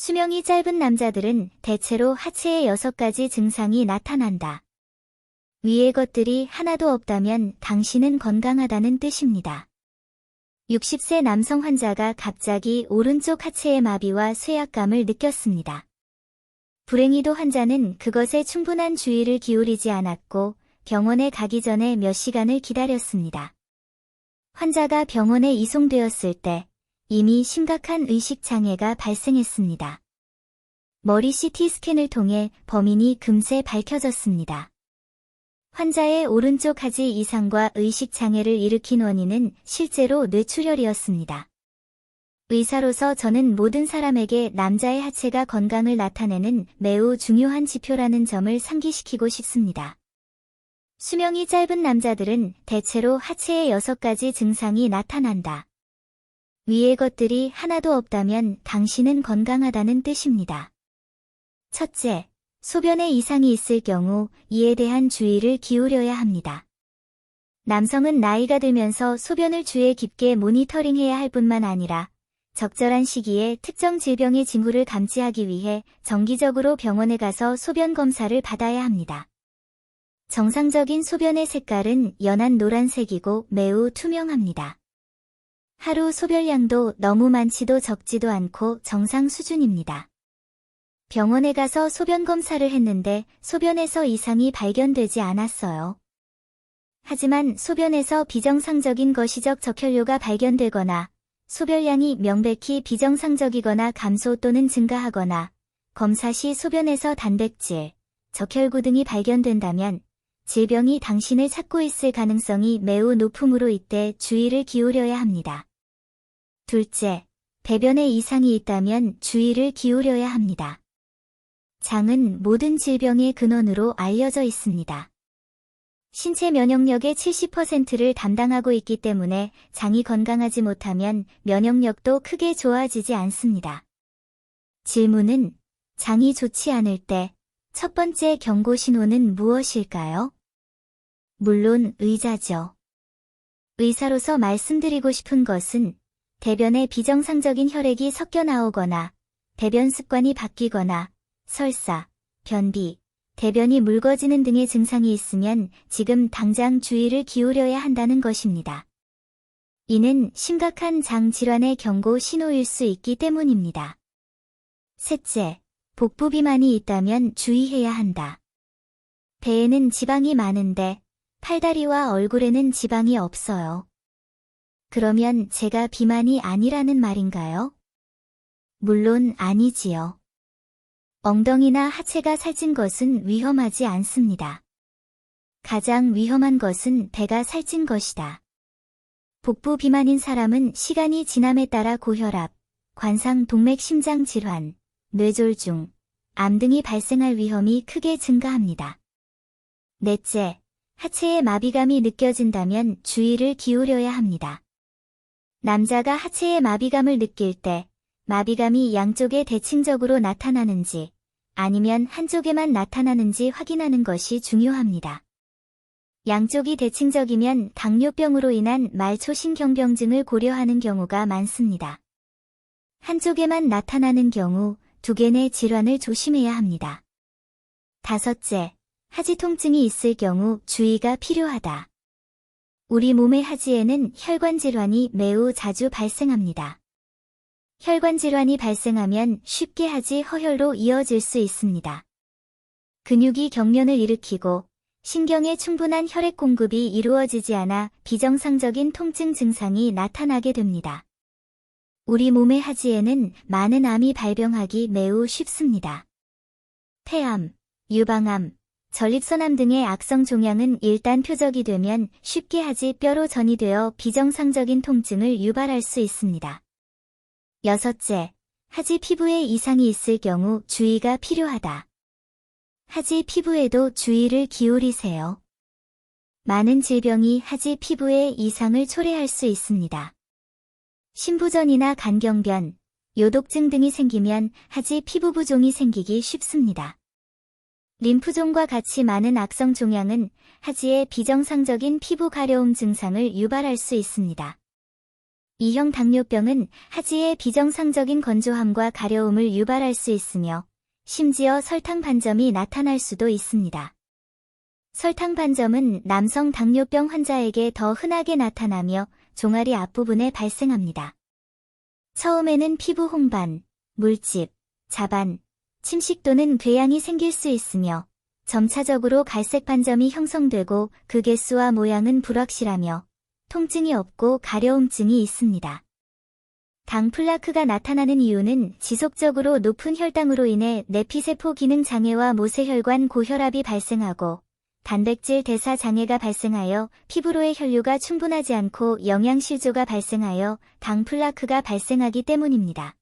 수명이 짧은 남자들은 대체로 하체의 6가지 증상이 나타난다. 위의 것들이 하나도 없다면 당신은 건강하다는 뜻입니다. 60세 남성 환자가 갑자기 오른쪽 하체의 마비와 쇠약감을 느꼈습니다. 불행히도 환자는 그것에 충분한 주의를 기울이지 않았고 병원에 가기 전에 몇 시간을 기다렸습니다. 환자가 병원에 이송되었을 때 이미 심각한 의식장애가 발생했습니다. 머리 CT 스캔을 통해 범인이 금세 밝혀졌습니다. 환자의 오른쪽 하지 이상과 의식장애를 일으킨 원인은 실제로 뇌출혈이었습니다. 의사로서 저는 모든 사람에게 남자의 하체가 건강을 나타내는 매우 중요한 지표라는 점을 상기시키고 싶습니다. 수명이 짧은 남자들은 대체로 하체의 6가지 증상이 나타난다. 위의 것들이 하나도 없다면 당신은 건강하다는 뜻입니다. 첫째, 소변에 이상이 있을 경우 이에 대한 주의를 기울여야 합니다. 남성은 나이가 들면서 소변을 주의 깊게 모니터링해야 할 뿐만 아니라 적절한 시기에 특정 질병의 징후를 감지하기 위해 정기적으로 병원에 가서 소변 검사를 받아야 합니다. 정상적인 소변의 색깔은 연한 노란색이고 매우 투명합니다. 하루 소변량도 너무 많지도 적지도 않고 정상 수준입니다. 병원에 가서 소변 검사를 했는데 소변에서 이상이 발견되지 않았어요. 하지만 소변에서 비정상적인 거시적 적혈류가 발견되거나 소변량이 명백히 비정상적이거나 감소 또는 증가하거나 검사 시 소변에서 단백질, 적혈구 등이 발견된다면 질병이 당신을 찾고 있을 가능성이 매우 높으므로 이때 주의를 기울여야 합니다. 둘째, 배변에 이상이 있다면 주의를 기울여야 합니다. 장은 모든 질병의 근원으로 알려져 있습니다. 신체 면역력의 70%를 담당하고 있기 때문에 장이 건강하지 못하면 면역력도 크게 좋아지지 않습니다. 질문은 장이 좋지 않을 때 첫 번째 경고 신호는 무엇일까요? 물론 의자죠. 의사로서 말씀드리고 싶은 것은 대변에 비정상적인 혈액이 섞여 나오거나 대변 습관이 바뀌거나 설사, 변비, 대변이 묽어지는 등의 증상이 있으면 지금 당장 주의를 기울여야 한다는 것입니다. 이는 심각한 장 질환의 경고 신호일 수 있기 때문입니다. 셋째, 복부 비만이 있다면 주의해야 한다. 배에는 지방이 많은데 팔다리와 얼굴에는 지방이 없어요. 그러면 제가 비만이 아니라는 말인가요? 물론 아니지요. 엉덩이나 하체가 살찐 것은 위험하지 않습니다. 가장 위험한 것은 배가 살찐 것이다. 복부 비만인 사람은 시간이 지남에 따라 고혈압, 관상 동맥 심장 질환, 뇌졸중, 암 등이 발생할 위험이 크게 증가합니다. 넷째, 하체에 마비감이 느껴진다면 주의를 기울여야 합니다. 남자가 하체에 마비감을 느낄 때 마비감이 양쪽에 대칭적으로 나타나는지 아니면 한쪽에만 나타나는지 확인하는 것이 중요합니다. 양쪽이 대칭적이면 당뇨병으로 인한 말초신경병증을 고려하는 경우가 많습니다. 한쪽에만 나타나는 경우 2개 내 질환을 조심해야 합니다. 다섯째, 하지 통증이 있을 경우 주의가 필요하다. 우리 몸의 하지에는 혈관 질환이 매우 자주 발생합니다. 혈관 질환이 발생하면 쉽게 하지 허혈로 이어질 수 있습니다. 근육이 경련을 일으키고 신경에 충분한 혈액 공급이 이루어지지 않아 비정상적인 통증 증상이 나타나게 됩니다. 우리 몸의 하지에는 많은 암이 발병하기 매우 쉽습니다. 폐암, 유방암, 전립선암 등의 악성 종양은 일단 표적이 되면 쉽게 하지 뼈로 전이되어 비정상적인 통증을 유발할 수 있습니다. 여섯째, 하지 피부에 이상이 있을 경우 주의가 필요하다. 하지 피부에도 주의를 기울이세요. 많은 질병이 하지 피부에 이상을 초래할 수 있습니다. 신부전이나 간경변, 요독증 등이 생기면 하지 피부 부종이 생기기 쉽습니다. 림프종과 같이 많은 악성 종양은 하지의 비정상적인 피부 가려움 증상을 유발할 수 있습니다. 2형 당뇨병은 하지의 비정상적인 건조함과 가려움을 유발할 수 있으며 심지어 설탕 반점이 나타날 수도 있습니다. 설탕 반점은 남성 당뇨병 환자에게 더 흔하게 나타나며 종아리 앞부분에 발생합니다. 처음에는 피부 홍반, 물집, 자반, 침식 또는 궤양이 생길 수 있으며 점차적으로 갈색 반점이 형성되고 그 개수와 모양은 불확실하며 통증이 없고 가려움증이 있습니다. 당 플라크가 나타나는 이유는 지속적으로 높은 혈당으로 인해 내피세포 기능 장애와 모세혈관 고혈압이 발생하고 단백질 대사 장애가 발생하여 피부로의 혈류가 충분하지 않고 영양실조가 발생하여 당 플라크가 발생하기 때문입니다.